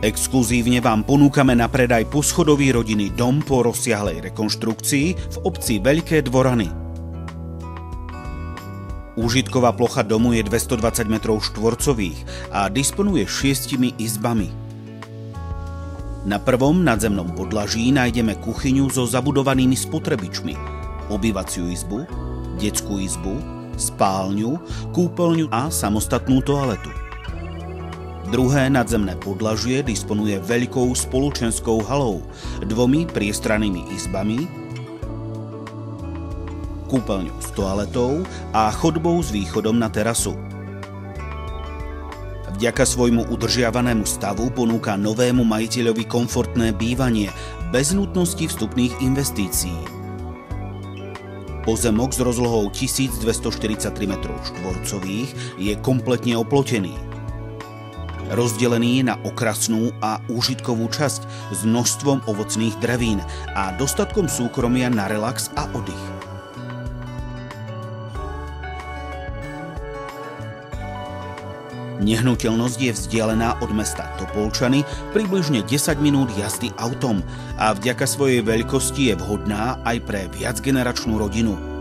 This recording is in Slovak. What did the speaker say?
Exkluzívne vám ponúkame na predaj poschodový rodinný dom po rozsiahlej rekonštrukcii v obci Veľké Dvorany. Úžitková plocha domu je 220 m2 a disponuje 6 izbami. Na prvom nadzemnom podlaží nájdeme kuchyňu so zabudovanými spotrebičmi, obývaciu izbu, detskú izbu, spálňu, kúpeľňu a samostatnú toaletu. Druhé nadzemné podlažie disponuje veľkou spoločenskou halou, 2 priestrannými izbami, kúpeľňou s toaletou a chodbou s východom na terasu. Vďaka svojmu udržiavanému stavu ponúka novému majiteľovi komfortné bývanie bez nutnosti vstupných investícií. Pozemok s rozlohou 1243 m2 je kompletne oplotený. Rozdelený na okrasnú a úžitkovú časť s množstvom ovocných drevín a dostatkom súkromia na relax a oddych. Nehnuteľnosť je vzdialená od mesta Topolčany približne 10 minút jazdy autom a vďaka svojej veľkosti je vhodná aj pre viacgeneračnú rodinu.